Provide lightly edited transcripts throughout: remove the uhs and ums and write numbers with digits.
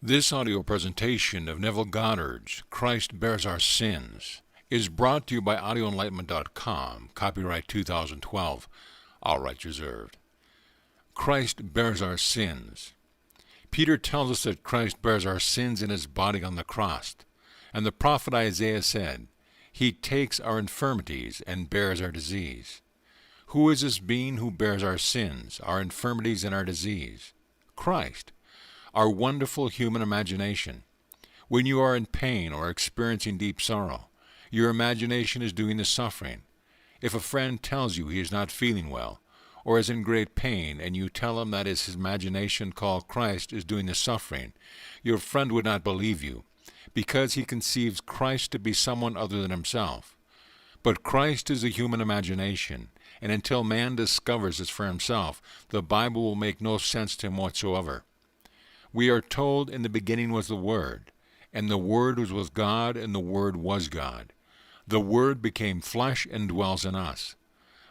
This audio presentation of Neville Goddard's Christ Bears Our Sins is brought to you by audioenlightenment.com, copyright 2012, all rights reserved. Christ bears our sins. Peter tells us that Christ bears our sins in his body on the cross, and the prophet Isaiah said, "He takes our infirmities and bears our disease." Who is this being who bears our sins, our infirmities, and our disease? Christ, our wonderful human imagination. When you are in pain or experiencing deep sorrow, your imagination is doing the suffering. If a friend tells you he is not feeling well, or is in great pain, and you tell him that is his imagination called Christ is doing the suffering, your friend would not believe you, because he conceives Christ to be someone other than himself. But Christ is a human imagination, and until man discovers this for himself, the Bible will make no sense to him whatsoever. We are told, "In the beginning was the Word, and the Word was with God, and the Word was God. The Word became flesh and dwells in us."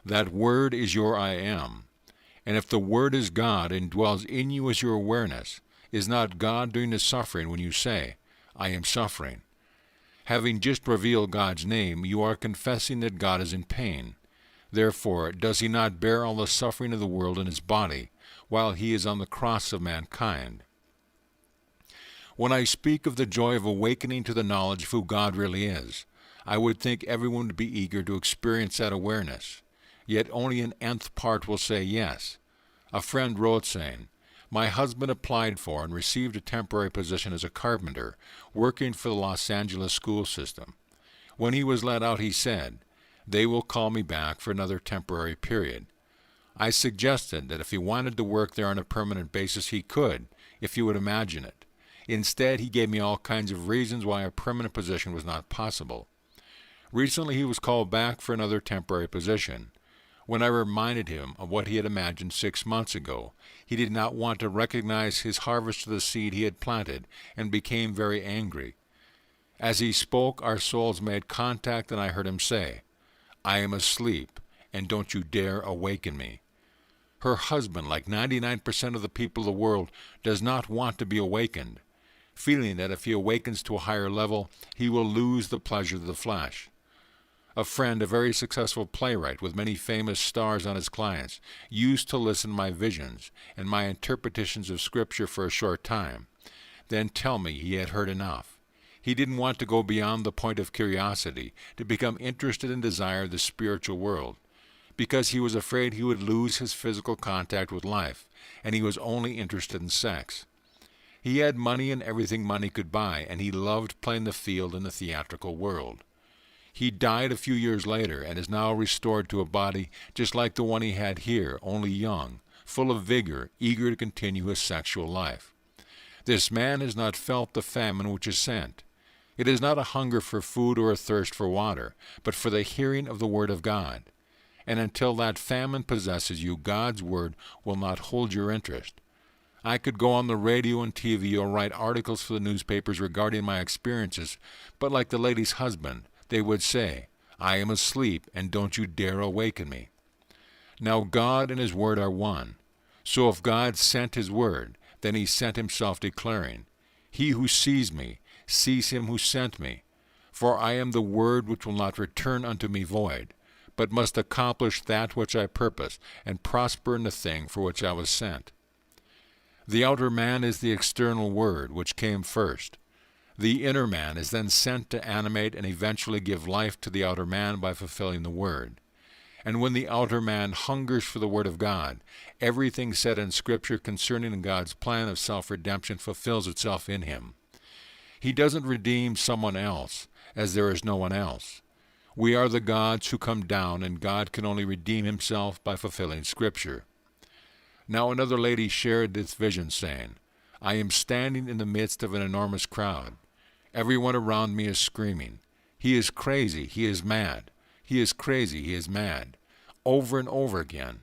That Word is your I am. And if the Word is God and dwells in you as your awareness, is not God doing the suffering when you say, "I am suffering"? Having just revealed God's name, you are confessing that God is in pain. Therefore, does he not bear all the suffering of the world in his body, while he is on the cross of mankind? When I speak of the joy of awakening to the knowledge of who God really is, I would think everyone would be eager to experience that awareness. Yet only an nth part will say yes. A friend wrote saying, "My husband applied for and received a temporary position as a carpenter, working for the Los Angeles school system. When he was let out, he said, 'They will call me back for another temporary period.' I suggested that if he wanted to work there on a permanent basis, he could, if he would imagine it. Instead, he gave me all kinds of reasons why a permanent position was not possible. Recently, he was called back for another temporary position. When I reminded him of what he had imagined 6 months ago, he did not want to recognize his harvest of the seed he had planted and became very angry. As he spoke, our souls made contact, and I heard him say, 'I am asleep, and don't you dare awaken me.' Her husband, like 99% of the people of the world, does not want to be awakened, feeling that if he awakens to a higher level, he will lose the pleasure of the flesh. A friend, a very successful playwright with many famous stars on his clients, used to listen to my visions and my interpretations of Scripture for a short time, then tell me he had heard enough. He didn't want to go beyond the point of curiosity, to become interested and desire the spiritual world, because he was afraid he would lose his physical contact with life, and he was only interested in sex. He had money and everything money could buy, and he loved playing the field in the theatrical world. He died a few years later and is now restored to a body just like the one he had here, only young, full of vigor, eager to continue his sexual life. This man has not felt the famine which is sent. It is not a hunger for food or a thirst for water, but for the hearing of the Word of God. And until that famine possesses you, God's Word will not hold your interest. I could go on the radio and TV or write articles for the newspapers regarding my experiences, but like the lady's husband, they would say, 'I am asleep, and don't you dare awaken me.' Now God and his Word are one. So if God sent his Word, then he sent himself declaring, 'He who sees me, sees him who sent me. For I am the Word which will not return unto me void, but must accomplish that which I purpose, and prosper in the thing for which I was sent.' The outer man is the external Word, which came first. The inner man is then sent to animate and eventually give life to the outer man by fulfilling the Word. And when the outer man hungers for the Word of God, everything said in Scripture concerning God's plan of self-redemption fulfills itself in him. He doesn't redeem someone else, as there is no one else. We are the gods who come down, and God can only redeem himself by fulfilling Scripture. Now another lady shared this vision, saying, 'I am standing in the midst of an enormous crowd. Everyone around me is screaming, "He is crazy, he is mad. He is crazy, he is mad," over and over again.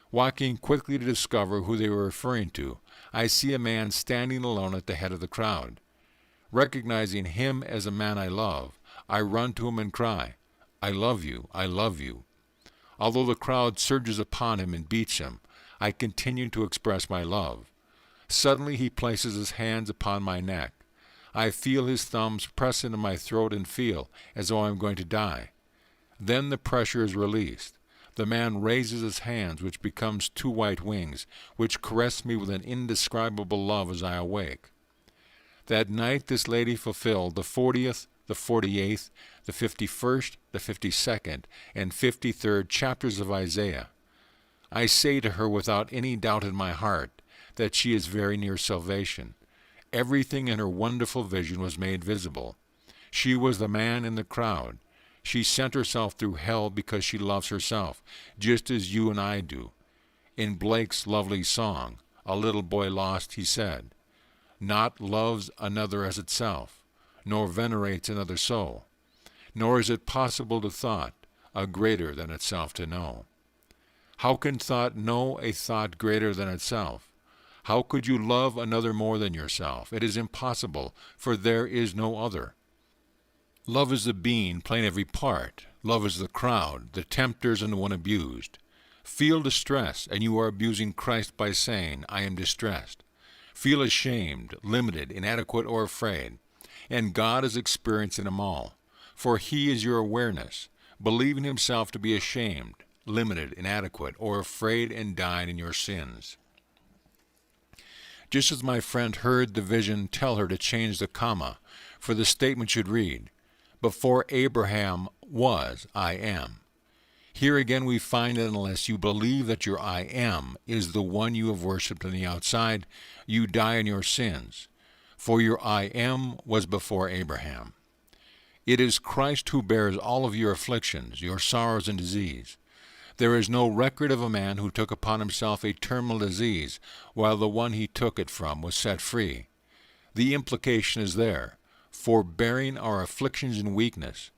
Walking quickly to discover who they were referring to, I see a man standing alone at the head of the crowd. Recognizing him as a man I love, I run to him and cry, 'I love you, I love you.' Although the crowd surges upon him and beats him, I continue to express my love. Suddenly he places his hands upon my neck. I feel his thumbs press into my throat and feel as though I am going to die. Then the pressure is released. The man raises his hands, which becomes two white wings, which caress me with an indescribable love as I awake. That night this lady fulfilled the 40th, the 48th, the 51st, the 52nd, and 53rd chapters of Isaiah. I say to her without any doubt in my heart that she is very near salvation. Everything in her wonderful vision was made visible. She was the man in the crowd. She sent herself through hell because she loves herself, just as you and I do. In Blake's lovely song, "A Little Boy Lost," he said, "Not loves another as itself, nor venerates another soul, nor is it possible to thought a greater than itself to know." How can thought know a thought greater than itself? How could you love another more than yourself? It is impossible, for there is no other. Love is the being playing every part. Love is the crowd, the tempters, and the one abused. Feel distress, and you are abusing Christ by saying, "I am distressed." Feel ashamed, limited, inadequate, or afraid, and God is experiencing them all, for He is your awareness, believing Himself to be ashamed, limited, inadequate, or afraid, and dying in your sins. Just as my friend heard the vision tell her to change the comma, for the statement should read, "Before Abraham was, I am." Here again we find that unless you believe that your I am is the one you have worshipped on the outside, you die in your sins, for your I am was before Abraham. It is Christ who bears all of your afflictions, your sorrows and disease. There is no record of a man who took upon himself a terminal disease, while the one he took it from was set free. The implication is there, forbearing our afflictions and weakness.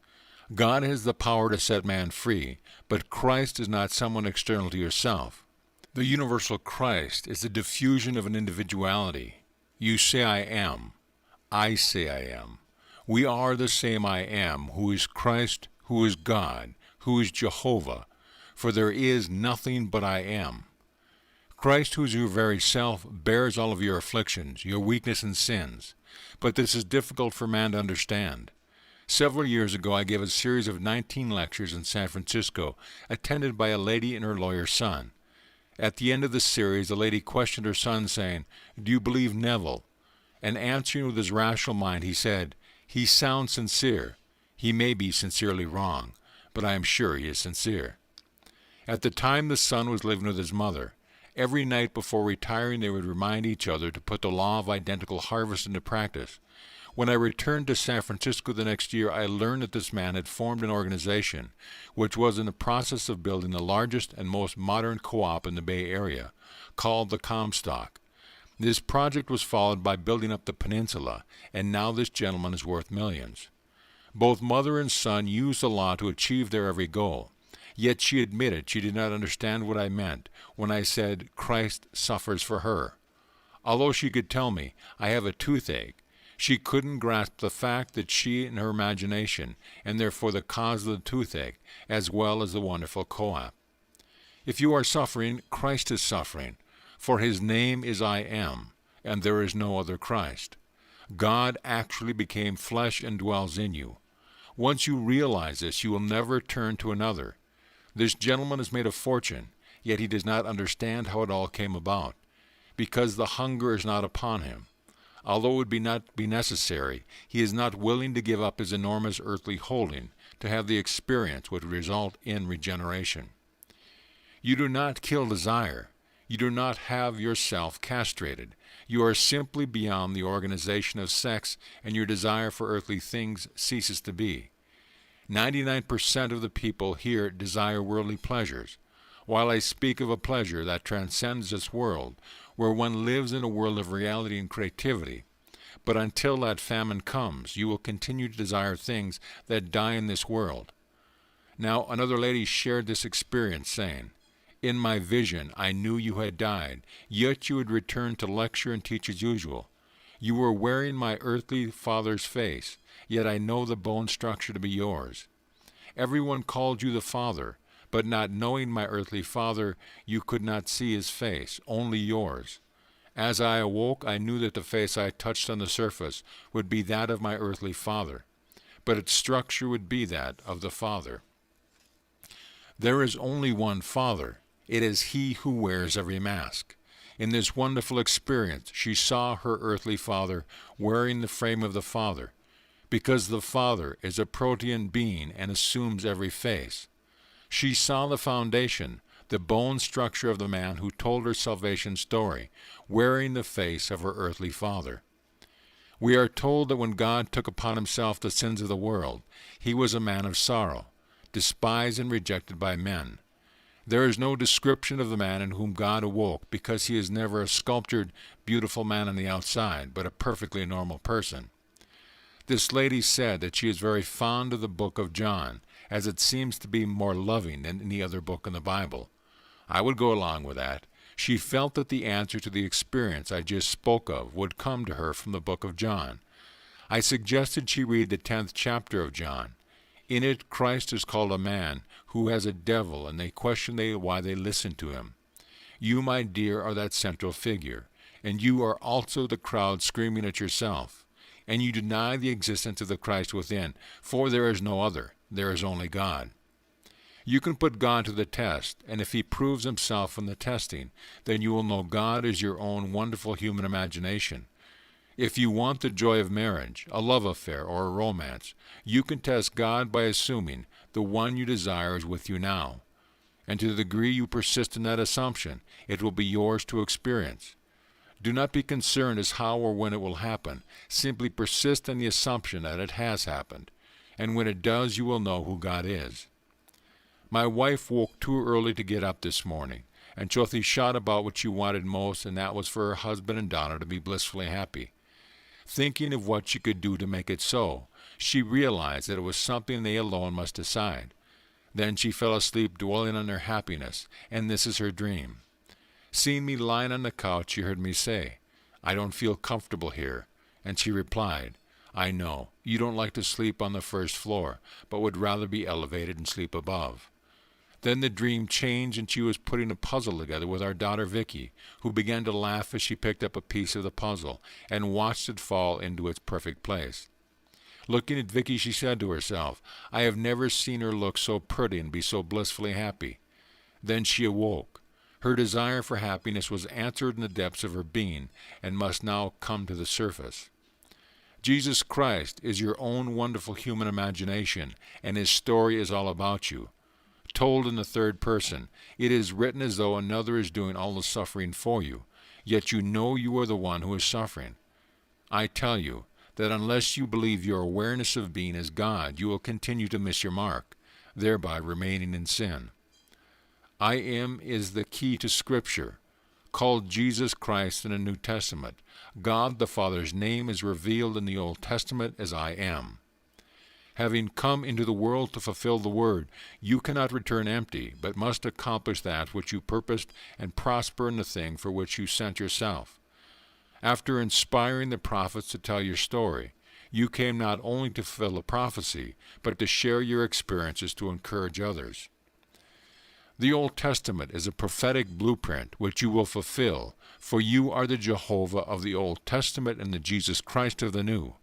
God has the power to set man free, but Christ is not someone external to yourself. The universal Christ is the diffusion of an individuality. You say I am. I say I am. We are the same I am, who is Christ, who is God, who is Jehovah, for there is nothing but I am. Christ, who is your very self, bears all of your afflictions, your weakness and sins. But this is difficult for man to understand. Several years ago, I gave a series of 19 lectures in San Francisco, attended by a lady and her lawyer's son. At the end of the series, the lady questioned her son, saying, "Do you believe Neville?" And answering with his rational mind, he said, "He sounds sincere. He may be sincerely wrong, but I am sure he is sincere." At the time, the son was living with his mother. Every night before retiring, they would remind each other to put the law of identical harvest into practice. When I returned to San Francisco the next year, I learned that this man had formed an organization which was in the process of building the largest and most modern co-op in the Bay Area, called the Comstock. This project was followed by building up the peninsula, and now this gentleman is worth millions. Both mother and son used the law to achieve their every goal. Yet she admitted she did not understand what I meant when I said Christ suffers for her. Although she could tell me, "I have a toothache," she couldn't grasp the fact that she and her imagination, and therefore the cause of the toothache, as well as the wonderful co-op. If you are suffering, Christ is suffering, for His name is I am, and there is no other Christ. God actually became flesh and dwells in you. Once you realize this, you will never turn to another. This gentleman has made a fortune, yet he does not understand how it all came about, because the hunger is not upon him. Although it would not be necessary, he is not willing to give up his enormous earthly holding to have the experience which would result in regeneration. You do not kill desire. You do not have yourself castrated. You are simply beyond the organization of sex, and your desire for earthly things ceases to be. 99% of the people here desire worldly pleasures, while I speak of a pleasure that transcends this world, where one lives in a world of reality and creativity. But until that famine comes, you will continue to desire things that die in this world. Now, another lady shared this experience, saying, "In my vision, I knew you had died, yet you had returned to lecture and teach as usual. You were wearing my earthly father's face, yet I know the bone structure to be yours. Everyone called you the Father, but not knowing my earthly father, you could not see his face, only yours. As I awoke, I knew that the face I touched on the surface would be that of my earthly father, but its structure would be that of the Father. There is only one Father. It is He who wears every mask. In this wonderful experience, she saw her earthly father wearing the frame of the Father, because the Father is a protean being and assumes every face. She saw the foundation, the bone structure of the man who told her salvation story, wearing the face of her earthly father. We are told that when God took upon himself the sins of the world, he was a man of sorrow, despised and rejected by men. There is no description of the man in whom God awoke, because he is never a sculptured, beautiful man on the outside, but a perfectly normal person. This lady said that she is very fond of the book of John, as it seems to be more loving than any other book in the Bible. I would go along with that. She felt that the answer to the experience I just spoke of would come to her from the book of John. I suggested she read the 10th chapter of John. In it, Christ is called a man who has a devil, and they question why they listen to him. You, my dear, are that central figure, and you are also the crowd screaming at yourself. And you deny the existence of the Christ within, for there is no other. There is only God. You can put God to the test, and if he proves himself in the testing, then you will know God is your own wonderful human imagination. If you want the joy of marriage, a love affair, or a romance, you can test God by assuming the one you desire is with you now. And to the degree you persist in that assumption, it will be yours to experience. Do not be concerned as how or when it will happen. Simply persist in the assumption that it has happened. And when it does, you will know who God is. My wife woke too early to get up this morning, and Chothy shot about what she wanted most, and that was for her husband and daughter to be blissfully happy. Thinking of what she could do to make it so, she realized that it was something they alone must decide. Then she fell asleep dwelling on their happiness, and this is her dream. Seeing me lying on the couch, she heard me say, "I don't feel comfortable here," and she replied, "I know, you don't like to sleep on the first floor, but would rather be elevated and sleep above." Then the dream changed, and she was putting a puzzle together with our daughter Vicky, who began to laugh as she picked up a piece of the puzzle and watched it fall into its perfect place. Looking at Vicky, she said to herself, "I have never seen her look so pretty and be so blissfully happy." Then she awoke. Her desire for happiness was answered in the depths of her being and must now come to the surface. Jesus Christ is your own wonderful human imagination, and his story is all about you. Told in the third person, it is written as though another is doing all the suffering for you, yet you know you are the one who is suffering. I tell you that unless you believe your awareness of being is God, you will continue to miss your mark, thereby remaining in sin. I am is the key to Scripture, called Jesus Christ in the New Testament. God the Father's name is revealed in the Old Testament as I am. Having come into the world to fulfill the word, you cannot return empty, but must accomplish that which you purposed and prosper in the thing for which you sent yourself. After inspiring the prophets to tell your story, you came not only to fulfill a prophecy, but to share your experiences to encourage others. The Old Testament is a prophetic blueprint which you will fulfill, for you are the Jehovah of the Old Testament and the Jesus Christ of the New.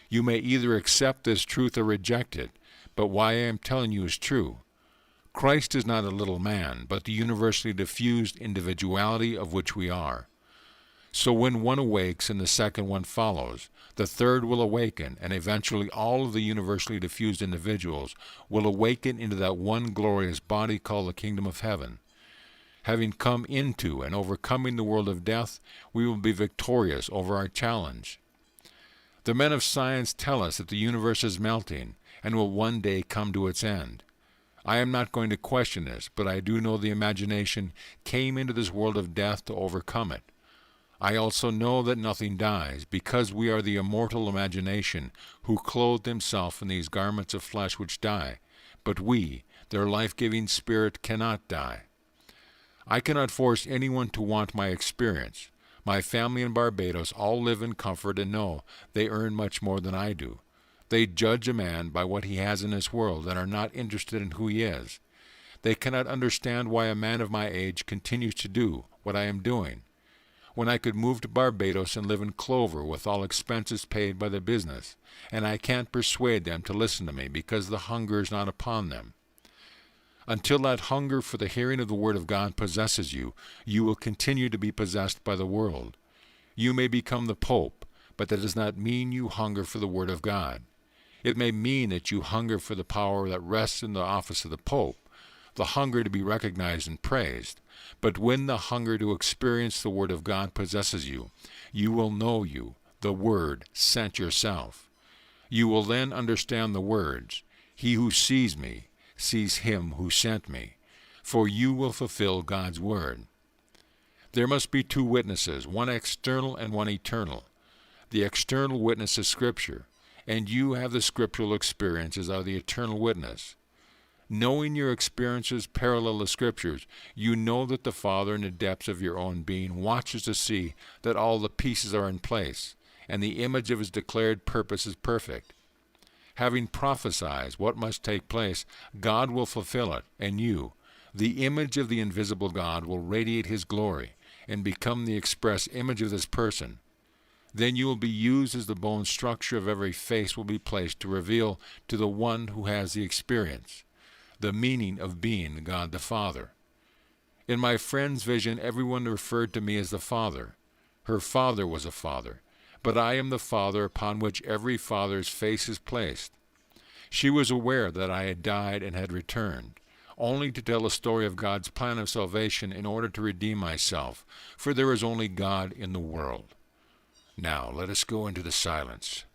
You may either accept this truth or reject it, but what I am telling you is true. Christ is not a little man, but the universally diffused individuality of which we are. So when one awakes and the second one follows, the third will awaken, and eventually all of the universally diffused individuals will awaken into that one glorious body called the kingdom of heaven. Having come into and overcoming the world of death, we will be victorious over our challenge. The men of science tell us that the universe is melting and will one day come to its end. I am not going to question this, but I do know the imagination came into this world of death to overcome it. I also know that nothing dies, because we are the immortal imagination who clothed himself in these garments of flesh which die, but we, their life-giving spirit, cannot die. I cannot force anyone to want my experience. My family in Barbados all live in comfort and know they earn much more than I do. They judge a man by what he has in this world and are not interested in who he is. They cannot understand why a man of my age continues to do what I am doing. when I could move to Barbados and live in clover with all expenses paid by the business, and I can't persuade them to listen to me because the hunger is not upon them. Until that hunger for the hearing of the Word of God possesses you, you will continue to be possessed by the world. You may become the Pope, but that does not mean you hunger for the Word of God. It may mean that you hunger for the power that rests in the office of the Pope, the hunger to be recognized and praised. But when the hunger to experience the Word of God possesses you, you will know you, the Word, sent yourself. You will then understand the words, "He who sees me, sees him who sent me," for you will fulfill God's Word. There must be two witnesses, one external and one eternal. The external witness is Scripture, and you have the scriptural experiences of the eternal witness. Knowing your experiences parallel the Scriptures, you know that the Father in the depths of your own being watches to see that all the pieces are in place, and the image of His declared purpose is perfect. Having prophesied what must take place, God will fulfill it, and you, the image of the invisible God, will radiate His glory and become the express image of this person. Then you will be used as the bone structure of every face will be placed to reveal to the one who has the experience the meaning of being God the Father. In my friend's vision, everyone referred to me as the Father. Her father was a father, but I am the Father upon which every father's face is placed. She was aware that I had died and had returned, only to tell the story of God's plan of salvation in order to redeem myself, for there is only God in the world. Now let us go into the silence.